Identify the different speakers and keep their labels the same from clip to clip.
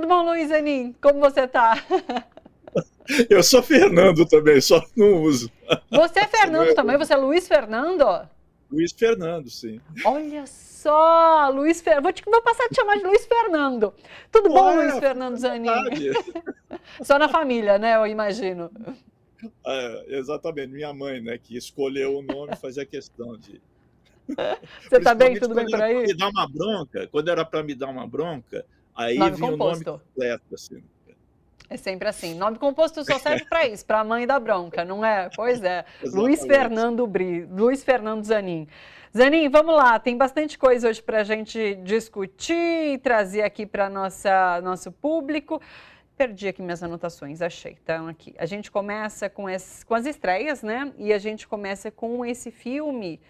Speaker 1: bom, Luiz Zanin? Como você está?
Speaker 2: Eu sou Fernando também, só não uso.
Speaker 1: Você é
Speaker 2: Você não
Speaker 1: Fernando
Speaker 2: é
Speaker 1: também? Você é Luiz Fernando?
Speaker 2: Luiz Fernando, sim.
Speaker 1: Olha só, Luiz Fernando. Vou passar a te chamar de Luiz Fernando. Tudo bom, Luiz
Speaker 2: Fica
Speaker 1: Fernando
Speaker 2: à
Speaker 1: Zanin?
Speaker 2: vontade.
Speaker 1: Só na família, né? Eu imagino.
Speaker 2: Exatamente, minha mãe, né, que escolheu o nome, fazia questão de.
Speaker 1: Você tá bem?
Speaker 2: Principalmente
Speaker 1: Tudo bem
Speaker 2: quando
Speaker 1: por
Speaker 2: era para
Speaker 1: aí?
Speaker 2: me dar uma bronca, quando era para me dar uma bronca, aí
Speaker 1: Nome
Speaker 2: vinha o nome
Speaker 1: composto.
Speaker 2: completo, assim.
Speaker 1: É sempre assim. Nome composto só serve para isso, para a mãe da bronca, não é? Pois é.
Speaker 2: Exatamente.
Speaker 1: Luiz Fernando Zanin. Zanin, vamos lá. Tem bastante coisa hoje para a gente discutir e trazer aqui para nosso público. Perdi aqui minhas anotações, achei. Estão aqui. A gente começa com as estreias, né? E a gente começa com esse filme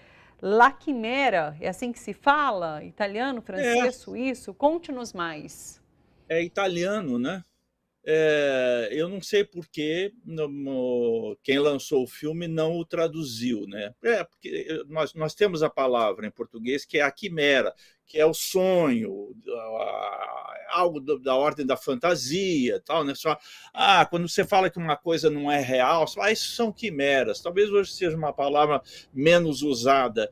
Speaker 1: La Chimera. É assim que se fala? Italiano,
Speaker 2: É,
Speaker 1: francês, suíço? Conte-nos mais.
Speaker 2: é italiano, né? Eu não sei por que quem lançou o filme não o traduziu, né? Porque nós temos a palavra em português que é a quimera, que é o sonho, algo da ordem da fantasia, tal, né? Só, quando você fala que uma coisa não é real, você fala, isso são quimeras. Talvez hoje seja uma palavra menos usada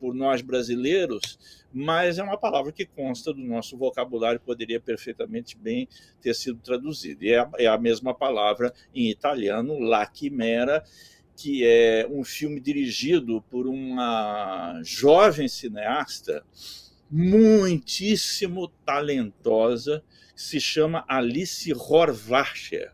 Speaker 2: por nós brasileiros, mas é uma palavra que consta do nosso vocabulário, poderia perfeitamente bem ter sido traduzida. E é a mesma palavra em italiano, La Chimera, que é um filme dirigido por uma jovem cineasta muitíssimo talentosa, que se chama Alice Rohrwacher.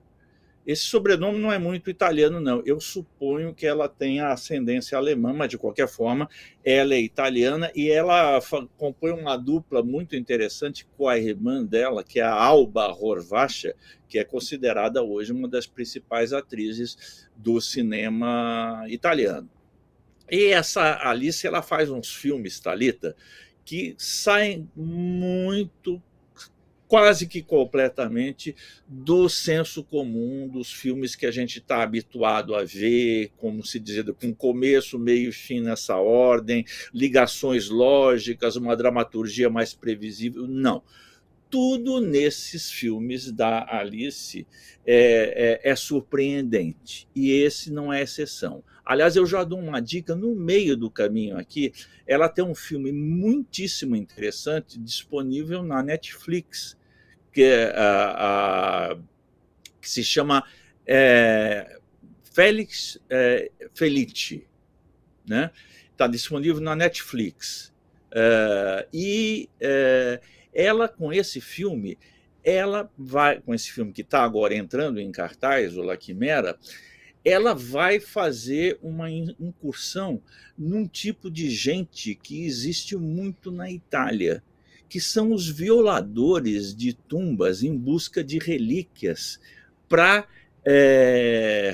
Speaker 2: Esse sobrenome não é muito italiano, não. Eu suponho que ela tenha ascendência alemã, mas de qualquer forma, ela é italiana e ela compõe uma dupla muito interessante com a irmã dela, que é a Alba Rohrwacher, que é considerada hoje uma das principais atrizes do cinema italiano. E essa Alice, ela faz uns filmes, Thalita, que saem muito, quase que completamente, do senso comum dos filmes que a gente está habituado a ver, como se diz, com começo, meio e fim nessa ordem, ligações lógicas, uma dramaturgia mais previsível. Não. Tudo nesses filmes da Alice é surpreendente, e esse não é exceção. Aliás, eu já dou uma dica no meio do caminho aqui. Ela tem um filme muitíssimo interessante disponível na Netflix, que, que se chama Félix Felice, né? Está disponível na Netflix. Ela, com esse filme, com esse filme que está agora entrando em cartaz, o La Chimera, ela vai fazer uma incursão num tipo de gente que existe muito na Itália, que são os violadores de tumbas em busca de relíquias para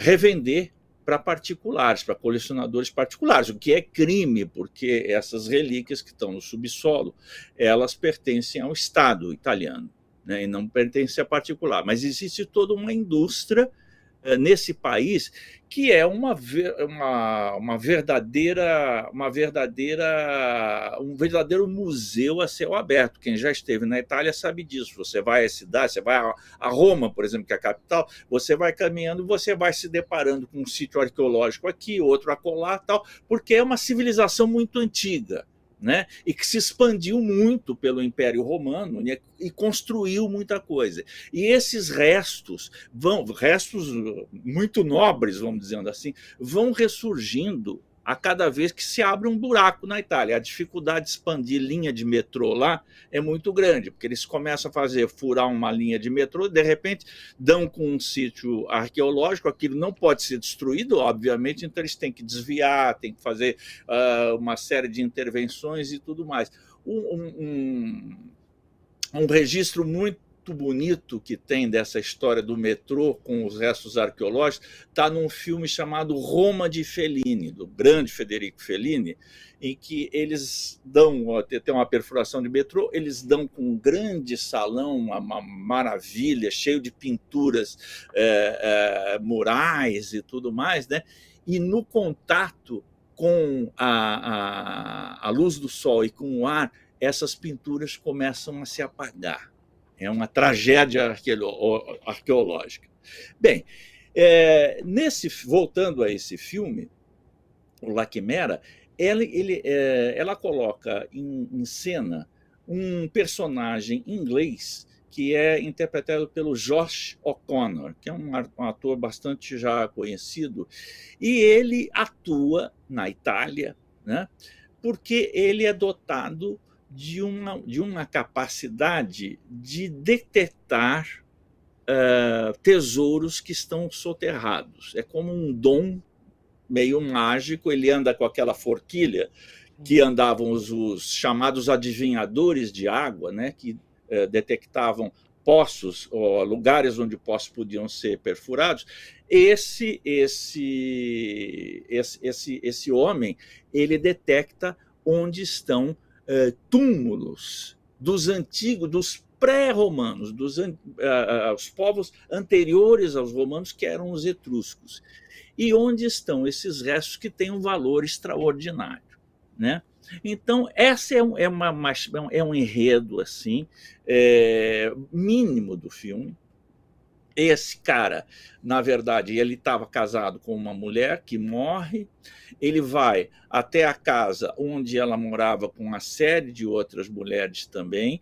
Speaker 2: revender para particulares, para colecionadores particulares, o que é crime, porque essas relíquias que estão no subsolo, elas pertencem ao Estado italiano, né, e não pertencem a particular. Mas existe toda uma indústria nesse país que é um verdadeiro museu a céu aberto. Quem já esteve na Itália sabe disso. Você vai à cidade, você vai a Roma, por exemplo, que é a capital, você vai caminhando, você vai se deparando com um sítio arqueológico aqui, outro acolá, tal, porque é uma civilização muito antiga, né? E que se expandiu muito pelo Império Romano, né? E construiu muita coisa. E esses restos muito nobres, vamos dizendo assim, vão ressurgindo a cada vez que se abre um buraco na Itália. A dificuldade de expandir linha de metrô lá é muito grande, porque eles começam a furar uma linha de metrô, de repente dão com um sítio arqueológico, aquilo não pode ser destruído, obviamente, então eles têm que desviar, têm que fazer uma série de intervenções e tudo mais. Um registro muito bonito que tem dessa história do metrô com os restos arqueológicos está num filme chamado Roma de Fellini, do grande Federico Fellini, em que eles dão, tem uma perfuração de metrô, eles dão com um grande salão, uma maravilha, cheio de pinturas murais e tudo mais, né? E no contato com a luz do sol e com o ar, essas pinturas começam a se apagar. É uma tragédia arqueológica. Bem, voltando a esse filme, o La Quimera, ela coloca em cena um personagem inglês que é interpretado pelo Josh O'Connor, que é um ator bastante já conhecido, e ele atua na Itália, né, porque ele é dotado de uma capacidade de detectar tesouros que estão soterrados. É como um dom meio mágico, ele anda com aquela forquilha que andavam os chamados adivinhadores de água, né, que detectavam poços, ou lugares onde poços podiam ser perfurados. Esse homem, ele detecta onde estão túmulos dos antigos, dos pré-romanos, os povos anteriores aos romanos, que eram os etruscos. E onde estão esses restos que têm um valor extraordinário, né? Então, essa é um enredo assim, mínimo do filme. Esse cara, na verdade, ele estava casado com uma mulher que morre, ele vai até a casa onde ela morava com uma série de outras mulheres também,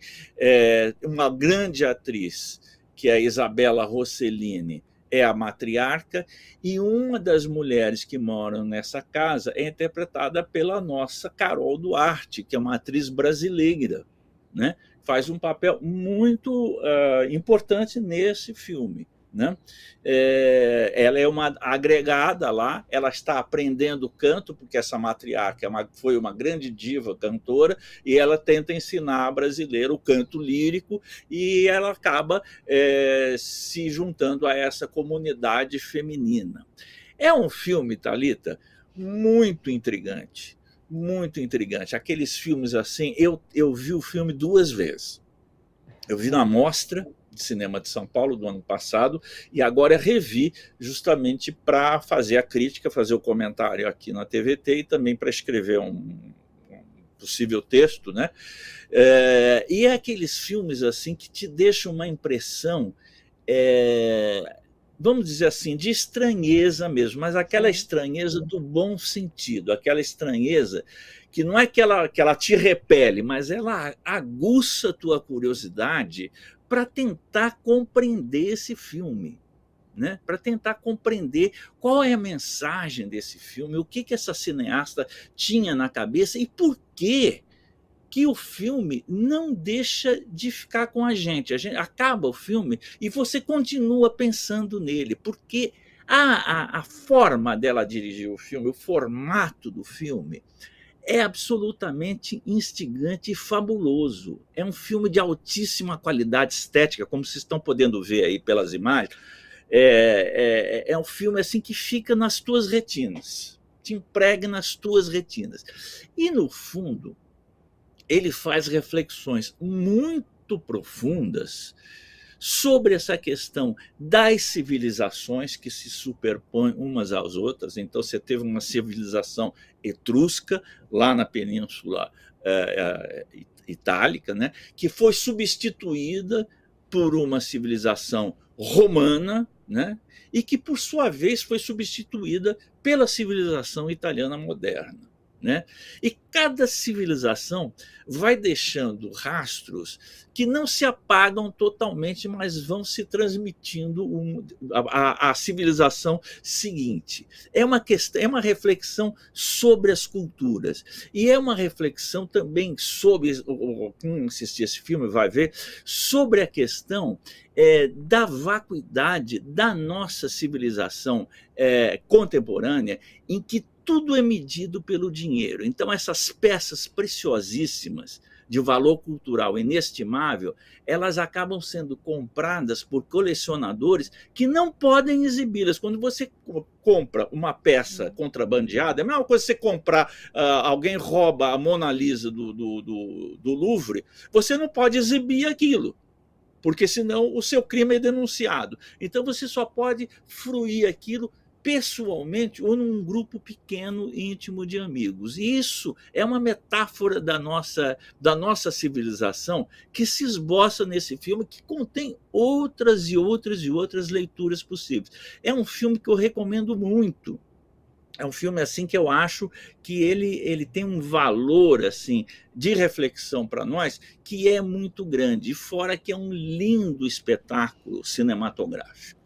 Speaker 2: uma grande atriz, que é a Isabella Rossellini, é a matriarca, e uma das mulheres que moram nessa casa é interpretada pela nossa Carol Duarte, que é uma atriz brasileira, né? Faz um papel muito importante nesse filme, né? Ela é uma agregada lá, ela está aprendendo canto, porque essa matriarca foi uma grande diva cantora, e ela tenta ensinar a brasileira o canto lírico, e ela acaba se juntando a essa comunidade feminina. É um filme, Thalita, muito intrigante. Muito intrigante. Aqueles filmes assim, eu vi o filme 2 vezes. Eu vi na Mostra de Cinema de São Paulo do ano passado, e agora revi justamente para fazer a crítica, fazer o comentário aqui na TVT e também para escrever um possível texto, né? E é aqueles filmes assim que te deixam uma impressão, vamos dizer assim, de estranheza mesmo, mas aquela estranheza do bom sentido, aquela estranheza que não é que ela te repele, mas ela aguça a tua curiosidade para tentar compreender esse filme, né? Para tentar compreender qual é a mensagem desse filme, o que essa cineasta tinha na cabeça e por que o filme não deixa de ficar com a gente acaba o filme e você continua pensando nele, porque a forma dela dirigir o filme, o formato do filme, é absolutamente instigante e fabuloso. É um filme de altíssima qualidade estética, como vocês estão podendo ver aí pelas imagens. É um filme assim que fica nas tuas retinas, te impregna nas tuas retinas. E, no fundo, ele faz reflexões muito profundas sobre essa questão das civilizações que se superpõem umas às outras. Então, você teve uma civilização etrusca lá na Península Itálica, né, que foi substituída por uma civilização romana, né, e que, por sua vez, foi substituída pela civilização italiana moderna, né? E cada civilização vai deixando rastros que não se apagam totalmente, mas vão se transmitindo a civilização seguinte. É uma reflexão sobre as culturas, e é uma reflexão também sobre, quem assistir esse filme vai ver, sobre a questão da vacuidade da nossa civilização contemporânea, em que tudo é medido pelo dinheiro. Então, essas peças preciosíssimas, de valor cultural inestimável, elas acabam sendo compradas por colecionadores que não podem exibi-las. Quando você compra uma peça contrabandeada, é a mesma coisa que você comprar, alguém rouba a Mona Lisa do Louvre, você não pode exibir aquilo, porque senão o seu crime é denunciado. Então, você só pode fruir aquilo pessoalmente ou num grupo pequeno, íntimo de amigos. E isso é uma metáfora da nossa civilização que se esboça nesse filme, que contém outras e outras e outras leituras possíveis. É um filme que eu recomendo muito. É um filme assim que eu acho que ele tem um valor assim de reflexão para nós que é muito grande, e fora que é um lindo espetáculo cinematográfico.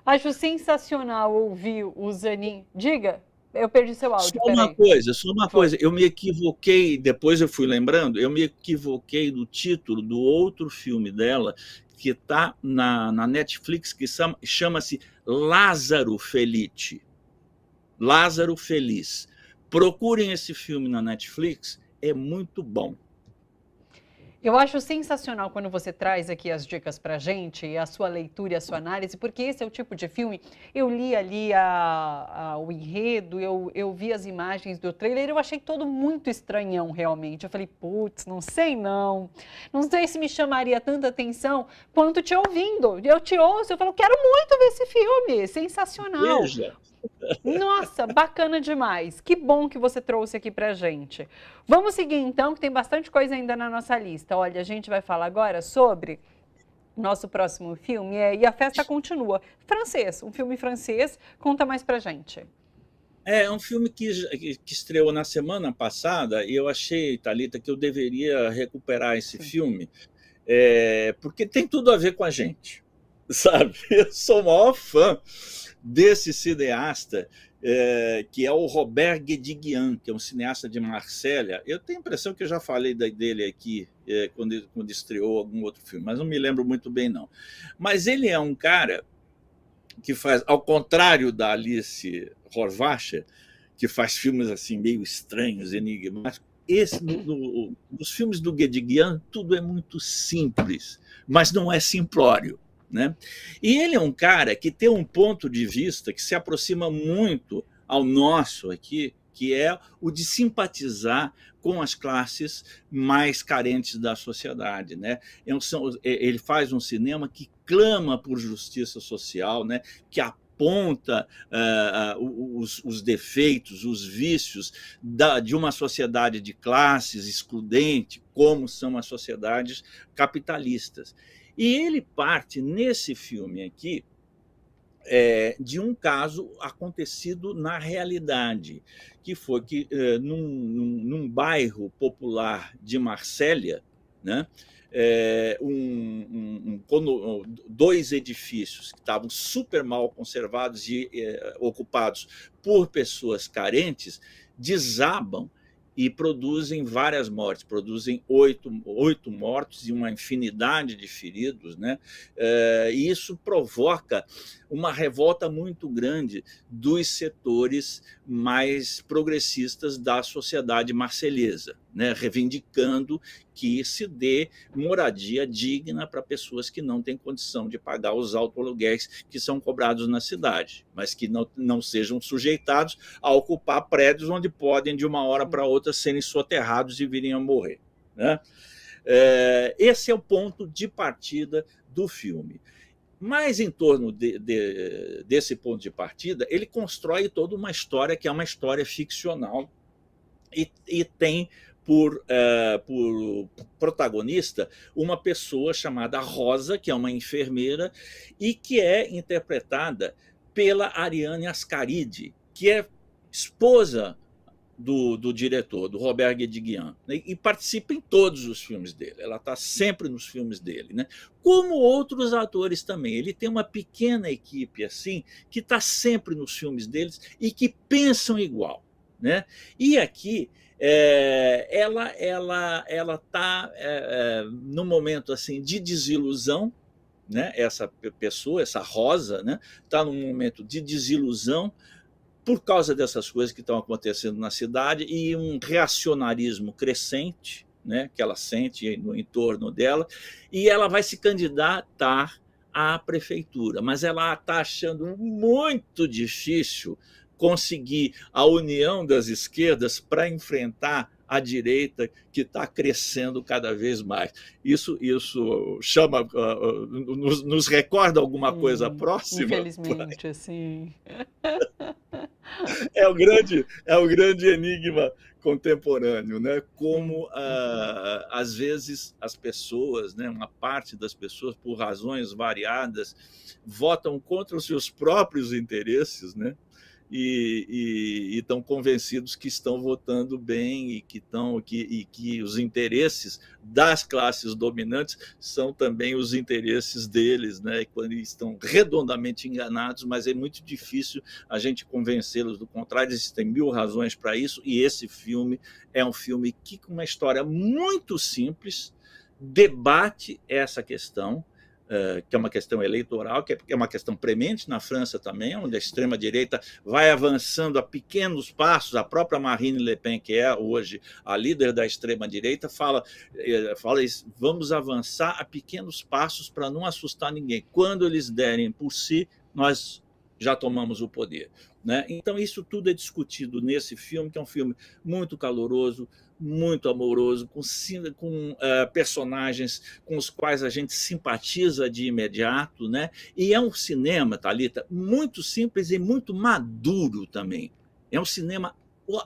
Speaker 1: Acho sensacional ouvir o Zanin. Diga, eu perdi seu áudio, peraí.
Speaker 2: Só uma
Speaker 1: Foi.
Speaker 2: coisa, eu me equivoquei, depois eu fui lembrando, eu me equivoquei do título do outro filme dela, que está na Netflix, que chama-se Lázaro Felice. Lázaro Feliz. Procurem esse filme na Netflix, é muito bom.
Speaker 1: Eu acho sensacional quando você traz aqui as dicas pra gente, a sua leitura e a sua análise, porque esse é o tipo de filme. Eu li ali o enredo, eu vi as imagens do trailer, eu achei todo muito estranhão, realmente. Eu falei, putz, não sei não. Não sei se me chamaria tanta atenção quanto te ouvindo. Eu te ouço, eu falo, quero muito ver esse filme, sensacional.
Speaker 2: Veja.
Speaker 1: Nossa, bacana demais. Que bom que você trouxe aqui pra gente. Vamos seguir então, que tem bastante coisa ainda na nossa lista. Olha, a gente vai falar agora sobre nosso próximo filme e a festa continua. Francês, um filme francês. Conta mais pra gente.
Speaker 2: É um filme que estreou na semana passada e eu achei, Thalita, que eu deveria recuperar esse filme, porque tem tudo a ver com a gente, sabe? Eu sou o maior fã desse cineasta, que é o Robert Guédiguian, que é um cineasta de Marsella. Eu tenho a impressão que eu já falei dele aqui quando estreou algum outro filme, mas não me lembro muito bem, não. Mas ele é um cara que faz, ao contrário da Alice Horvacher, que faz filmes assim meio estranhos, enigmáticos, nos filmes do Guédiguian tudo é muito simples, mas não é simplório, né? E ele é um cara que tem um ponto de vista que se aproxima muito ao nosso aqui, que é o de simpatizar com as classes mais carentes da sociedade, né? Ele faz um cinema que clama por justiça social, né? Que aponta os defeitos, os vícios de uma sociedade de classes excludente, como são as sociedades capitalistas. E ele parte, nesse filme aqui, de um caso acontecido na realidade, que foi que, num bairro popular de Marsella, né, dois edifícios que estavam super mal conservados e ocupados por pessoas carentes desabam e produzem várias mortes, produzem oito mortos e uma infinidade de feridos, né? E isso provoca uma revolta muito grande dos setores mais progressistas da sociedade marselhesa, né? Reivindicando que se dê moradia digna para pessoas que não têm condição de pagar os altos aluguéis que são cobrados na cidade, mas que não sejam sujeitados a ocupar prédios onde podem, de uma hora para outra, serem soterrados e virem a morrer, né? Esse é o ponto de partida do filme. Mas, em torno desse ponto de partida, ele constrói toda uma história que é uma história ficcional e tem por protagonista uma pessoa chamada Rosa, que é uma enfermeira e que é interpretada pela Ariane Ascaridi, que é esposa do diretor, do Robert Guédiguian, né? E participa em todos os filmes dele. Ela está sempre nos filmes dele, né? Como outros atores também. Ele tem uma pequena equipe assim que está sempre nos filmes deles e que pensam igual, né? E aqui ela está num momento assim de desilusão, né? Essa pessoa, essa Rosa, né? Está num momento de desilusão por causa dessas coisas que estão acontecendo na cidade e um reacionarismo crescente, né, que ela sente no entorno dela, e ela vai se candidatar à prefeitura, mas ela está achando muito difícil conseguir a união das esquerdas para enfrentar à direita que está crescendo cada vez mais. Isso chama, nos recorda alguma coisa próxima?
Speaker 1: Infelizmente, sim.
Speaker 2: É o grande enigma contemporâneo, né? Como às vezes as pessoas, né, uma parte das pessoas, por razões variadas, votam contra os seus próprios interesses, né? E estão convencidos que estão votando bem e que os interesses das classes dominantes são também os interesses deles, né? Quando estão redondamente enganados, mas é muito difícil a gente convencê-los do contrário. Existem mil razões para isso, e esse filme é um filme que, com uma história muito simples, debate essa questão, que é uma questão eleitoral, que é uma questão premente na França também, onde a extrema-direita vai avançando a pequenos passos. A própria Marine Le Pen, que é hoje a líder da extrema-direita, fala isso: vamos avançar a pequenos passos para não assustar ninguém. Quando eles derem por si, nós já tomamos o poder, né? Então, isso tudo é discutido nesse filme, que é um filme muito caloroso, muito amoroso, com personagens com os quais a gente simpatiza de imediato, né? E é um cinema, Thalita, muito simples e muito maduro também. É um cinema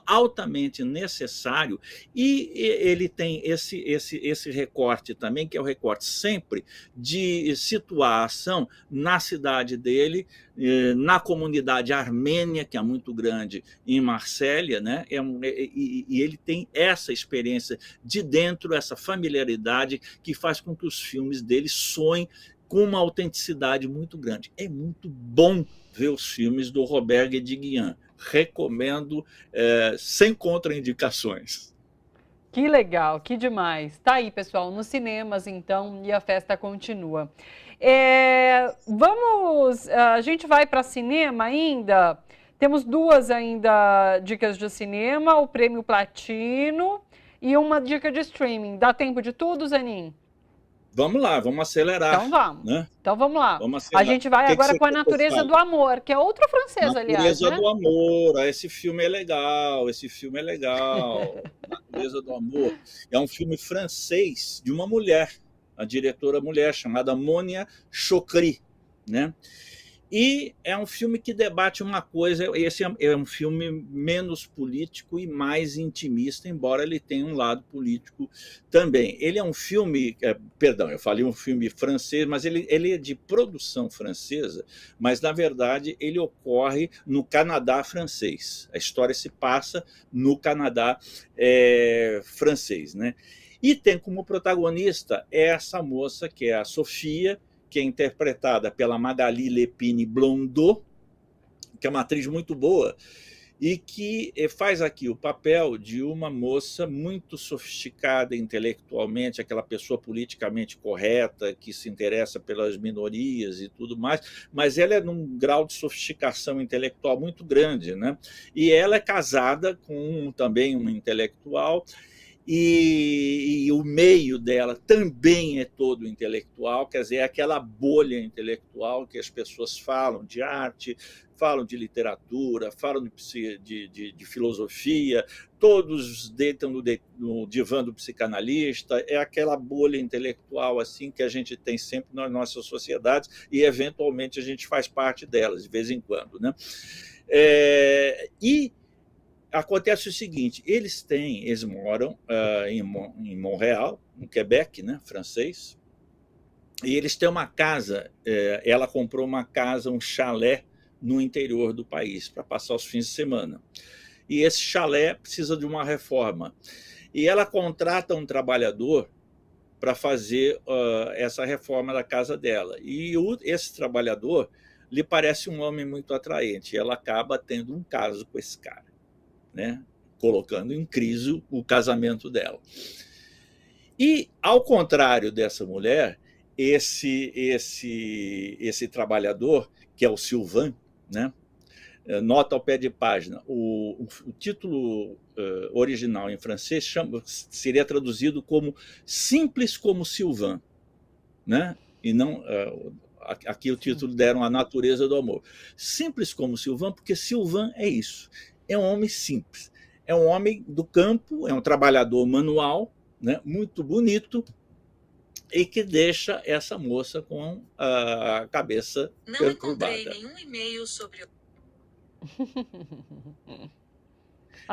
Speaker 2: altamente necessário, e ele tem esse recorte também, que é o recorte sempre de situar a ação na cidade dele, na comunidade armênia, que é muito grande, em Marsella, né? E ele tem essa experiência de dentro, essa familiaridade que faz com que os filmes dele soem com uma autenticidade muito grande. É muito bom ver os filmes do Robert Guédiguian. Recomendo, sem contraindicações.
Speaker 1: Que legal, que demais. Tá aí, pessoal, nos cinemas, então, e a festa continua. A gente vai para cinema ainda. Temos duas ainda dicas de cinema, o Prêmio Platino e uma dica de streaming. Dá tempo de tudo, Zanin?
Speaker 2: Vamos lá, vamos acelerar.
Speaker 1: Então vamos.
Speaker 2: Né?
Speaker 1: Então vamos lá.
Speaker 2: Vamos
Speaker 1: a gente vai agora com A Natureza do Amor, que é outro francês, aliás, né?
Speaker 2: Natureza do Amor. Esse filme é legal, Natureza do Amor. É um filme francês de uma mulher, a diretora mulher, chamada Monia Chokri, né? E é um filme que debate uma coisa. Esse é um filme menos político e mais intimista, embora ele tenha um lado político também. Ele é um filme, perdão, eu falei um filme francês, mas ele é de produção francesa, mas na verdade ele ocorre no Canadá francês. A história se passa no Canadá francês, né? E tem como protagonista essa moça, que é a Sofia, que é interpretada pela Magali Lepine Blondeau, que é uma atriz muito boa, e que faz aqui o papel de uma moça muito sofisticada intelectualmente, aquela pessoa politicamente correta, que se interessa pelas minorias e tudo mais, mas ela é num grau de sofisticação intelectual muito grande, né? E ela é casada com também um intelectual, e o meio dela também é todo intelectual, quer dizer, é aquela bolha intelectual que as pessoas falam de arte, falam de literatura, falam de filosofia, todos deitam no divã do psicanalista. É aquela bolha intelectual assim que a gente tem sempre nas nossas sociedades, e eventualmente a gente faz parte delas de vez em quando, né? E acontece o seguinte: eles moram em Montreal, no Quebec, né, francês, e eles têm uma casa. Ela comprou uma casa, um chalé no interior do país para passar os fins de semana. E esse chalé precisa de uma reforma. E ela contrata um trabalhador para fazer essa reforma da casa dela. E esse trabalhador lhe parece um homem muito atraente. E ela acaba tendo um caso com esse cara, né? Colocando em crise o casamento dela. E, ao contrário dessa mulher, esse trabalhador, que é o Sylvain, né? Nota ao pé de página, o título original em francês seria traduzido como Simples como Sylvain, né? E não... aqui o título deram A Natureza do Amor. Simples como Sylvain, porque Sylvain é isso. É um homem simples. É um homem do campo, é um trabalhador manual, né, muito bonito, e que deixa essa moça com a cabeça perturbada. Não encontrei nenhum e-mail sobre...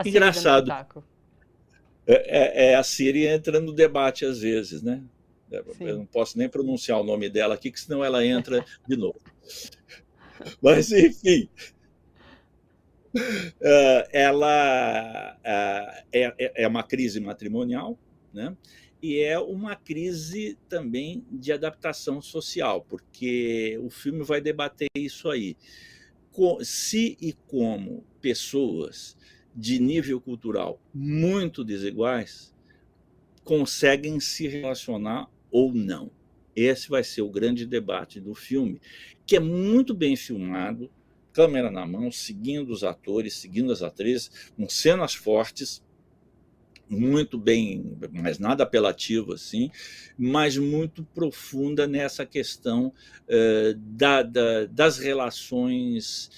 Speaker 2: Engraçado. É a Siri entra no debate às vezes, né? Sim. Eu não posso nem pronunciar o nome dela aqui, que senão ela entra de novo. Mas, enfim, ela é uma crise matrimonial, né? E é uma crise também de adaptação social, porque o filme vai debater isso aí. Se e como pessoas de nível cultural muito desiguais conseguem se relacionar ou não. Esse vai ser o grande debate do filme, que é muito bem filmado, câmera na mão, seguindo os atores, seguindo as atrizes, com cenas fortes, muito bem, mas nada apelativo assim, mas muito profunda nessa questão das relações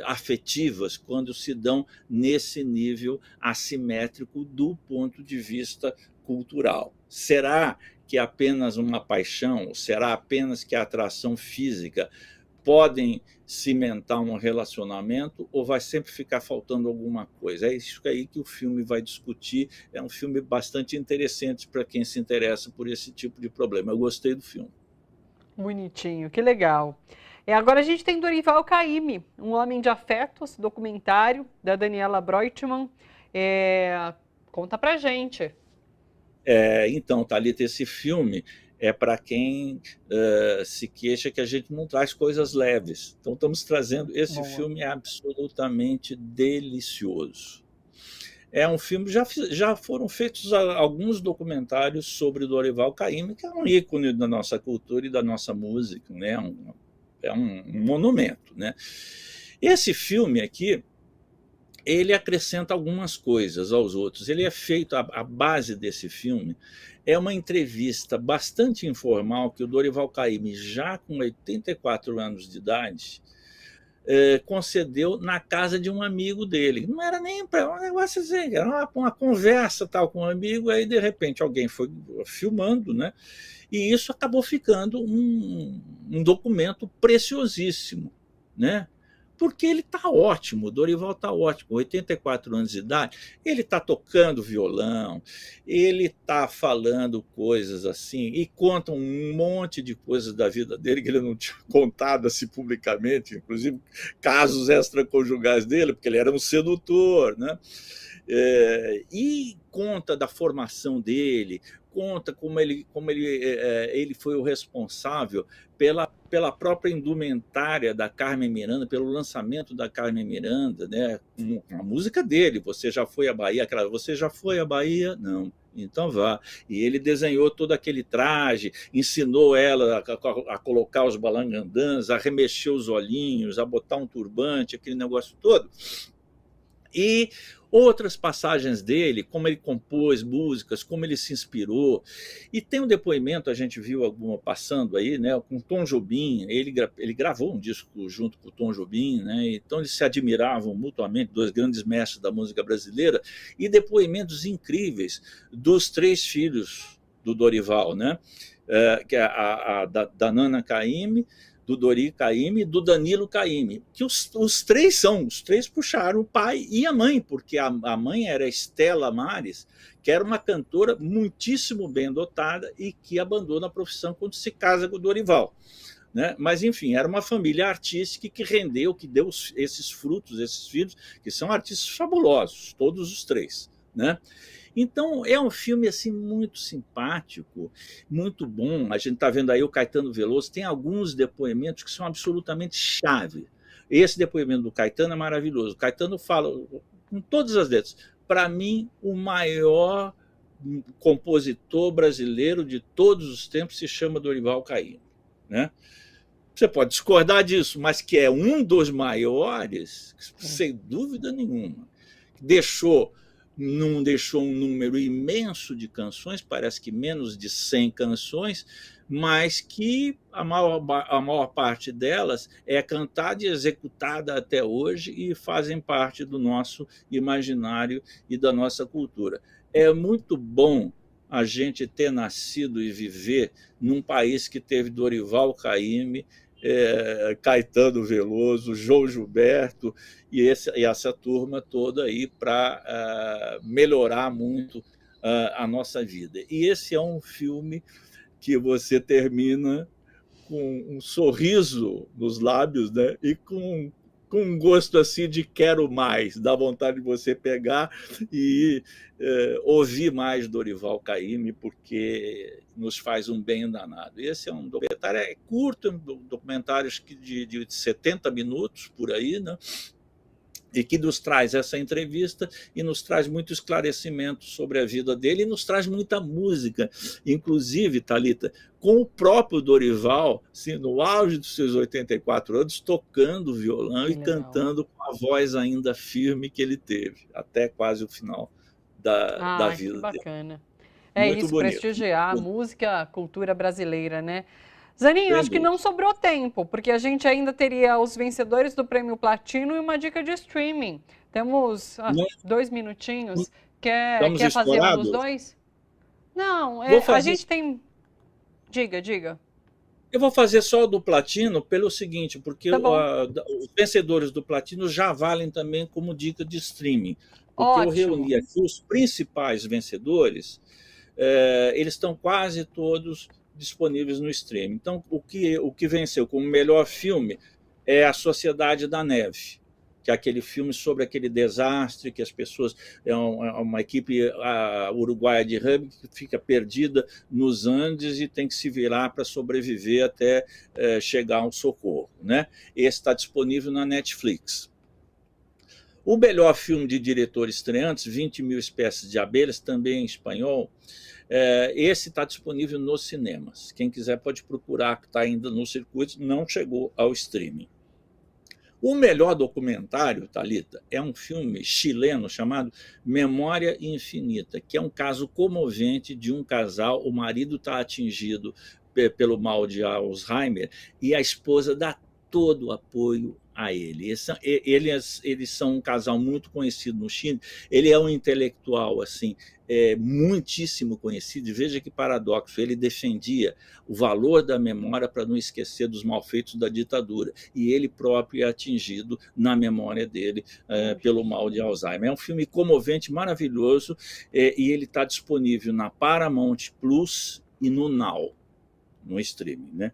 Speaker 2: afetivas, quando se dão nesse nível assimétrico do ponto de vista cultural. Será que é apenas uma paixão? Será apenas que a atração física podem cimentar um relacionamento ou vai sempre ficar faltando alguma coisa? É isso aí que o filme vai discutir. É um filme bastante interessante para quem se interessa por esse tipo de problema. Eu gostei do filme.
Speaker 1: Bonitinho, que legal. Agora a gente tem Dorival Caymmi, Um Homem de Afetos, documentário da Daniela Breutmann. Conta pra gente.
Speaker 2: Então, Thalita, esse filme é para quem se queixa que a gente não traz coisas leves. Então, estamos trazendo... Esse filme é absolutamente delicioso. É um filme... Já foram feitos alguns documentários sobre Dorival Caymmi, que é um ícone da nossa cultura e da nossa música, né? É um monumento, né? Esse filme aqui, ele acrescenta algumas coisas aos outros. Ele é feito... A base desse filme é uma entrevista bastante informal que o Dorival Caymmi, já com 84 anos de idade, concedeu na casa de um amigo dele. Não era nem para um negócio assim, era uma conversa tal, com um amigo, aí de repente alguém foi filmando, né? E isso acabou ficando um documento preciosíssimo, né? Porque ele está ótimo, o Dorival está ótimo, 84 anos de idade, ele está tocando violão, ele está falando coisas assim, e conta um monte de coisas da vida dele que ele não tinha contado assim publicamente, inclusive casos extraconjugais dele, porque ele era um sedutor, né? E conta da formação dele, conta como ele foi o responsável pela própria indumentária da Carmen Miranda, pelo lançamento da Carmen Miranda, né? A música dele, Você Já Foi à Bahia, aquela Você Já Foi à Bahia? Não. Então vá. E ele desenhou todo aquele traje, ensinou ela a colocar os balangandãs, a remexer os olhinhos, a botar um turbante, aquele negócio todo. E outras passagens dele, como ele compôs músicas, como ele se inspirou. E tem um depoimento, a gente viu alguma passando aí, né, com Tom Jobim. Ele gravou um disco junto com o Tom Jobim, né, então eles se admiravam mutuamente, dois grandes mestres da música brasileira, e depoimentos incríveis dos 3 filhos do Dorival, né, que é da Nana Caymmi, do Dori Caymmi e do Danilo Caymmi, que os três puxaram o pai e a mãe, porque a mãe era Estela Mares, que era uma cantora muitíssimo bem dotada e que abandona a profissão quando se casa com o Dorival, né? Mas, enfim, era uma família artística que rendeu, que deu esses frutos, esses filhos, que são artistas fabulosos, todos os 3, né? Então, é um filme assim, muito simpático, muito bom. A gente está vendo aí o Caetano Veloso, tem alguns depoimentos que são absolutamente chave. Esse depoimento do Caetano é maravilhoso. O Caetano fala, com todas as letras, para mim, o maior compositor brasileiro de todos os tempos se chama Dorival Caymmi, né? Você pode discordar disso, mas que é um dos maiores, sem dúvida nenhuma. Não deixou um número imenso de canções, parece que menos de 100 canções, mas que a maior parte delas é cantada e executada até hoje e fazem parte do nosso imaginário e da nossa cultura. É muito bom a gente ter nascido e viver num país que teve Dorival Caymmi, Caetano Veloso, João Gilberto e essa turma toda aí para melhorar muito a nossa vida. E esse é um filme que você termina com um sorriso nos lábios, né? E com um gosto assim de quero mais, dá vontade de você pegar e ouvir mais Dorival Caymmi, porque nos faz um bem danado. Esse é um documentário, é curto, documentários de 70 minutos, por aí, né? E que nos traz essa entrevista e nos traz muito esclarecimento sobre a vida dele e nos traz muita música, inclusive, Thalita, com o próprio Dorival, assim, no auge dos seus 84 anos, tocando violão e cantando com a voz ainda firme que ele teve, até quase o final da vida
Speaker 1: que
Speaker 2: dele.
Speaker 1: bacana.
Speaker 2: Muito
Speaker 1: Isso,
Speaker 2: bonito.
Speaker 1: prestigiar a música, a cultura brasileira, né? Zaninho, acho que não sobrou tempo, porque a gente ainda teria os vencedores do Prêmio Platino e uma dica de streaming. Temos 2 minutinhos. Quer fazer um dos dois? Não, a gente tem... Diga.
Speaker 2: Eu vou fazer só o do Platino pelo seguinte, porque os vencedores do Platino já valem também como dica de streaming. Porque eu reuni aqui os principais vencedores, eles estão quase todos disponíveis no streaming. Então, o que venceu como melhor filme é A Sociedade da Neve, que é aquele filme sobre aquele desastre que as pessoas... É uma equipe uruguaia de rugby que fica perdida nos Andes e tem que se virar para sobreviver até chegar a um socorro, né? Esse está disponível na Netflix. O melhor filme de diretor estreantes, 20 Mil Espécies de Abelhas, também em espanhol, esse está disponível nos cinemas. Quem quiser pode procurar, que está ainda no circuito, não chegou ao streaming. O melhor documentário, Thalita, é um filme chileno chamado Memória Infinita, que é um caso comovente de um casal. O marido está atingido pelo mal de Alzheimer e a esposa dá todo o apoio a ele. Eles são um casal muito conhecido no Chile. Ele é um intelectual assim, muitíssimo conhecido. Veja que paradoxo, ele defendia o valor da memória para não esquecer dos malfeitos da ditadura, e ele próprio é atingido na memória dele pelo mal de Alzheimer. É um filme comovente, maravilhoso, e ele está disponível na Paramount Plus e no Now, no streaming, né?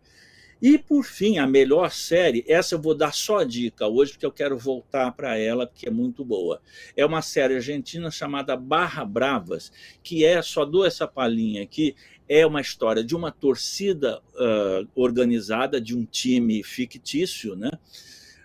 Speaker 2: E, por fim, a melhor série, essa eu vou dar só a dica hoje, porque eu quero voltar para ela, porque é muito boa. É uma série argentina chamada Barra Bravas, que só dou essa palhinha aqui, é uma história de uma torcida organizada, de um time fictício, né?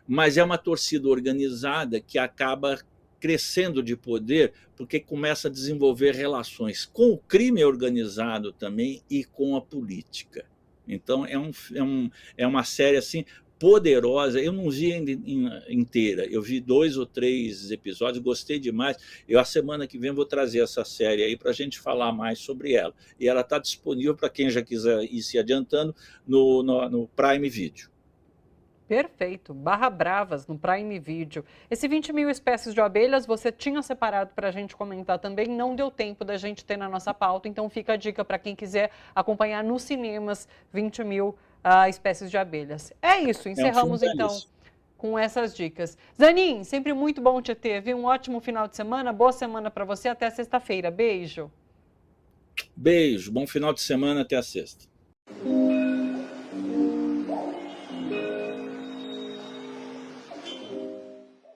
Speaker 2: Mas é uma torcida organizada que acaba crescendo de poder, porque começa a desenvolver relações com o crime organizado também e com a política. Então, é uma série assim, poderosa. Eu não vi ainda inteira, eu vi 2 ou 3 episódios, gostei demais. A semana que vem vou trazer essa série aí para a gente falar mais sobre ela. E ela está disponível para quem já quiser ir se adiantando no Prime Video.
Speaker 1: Perfeito. Barra Bravas, no Prime Video. Esse 20 Mil Espécies de Abelhas você tinha separado para a gente comentar também, não deu tempo da gente ter na nossa pauta, então fica a dica para quem quiser acompanhar nos cinemas 20 Mil Espécies de Abelhas. É isso, encerramos então com essas dicas. Zanin, sempre muito bom te ter, viu? Um ótimo final de semana, boa semana para você, até sexta-feira. Beijo.
Speaker 2: Beijo, bom final de semana, até a sexta.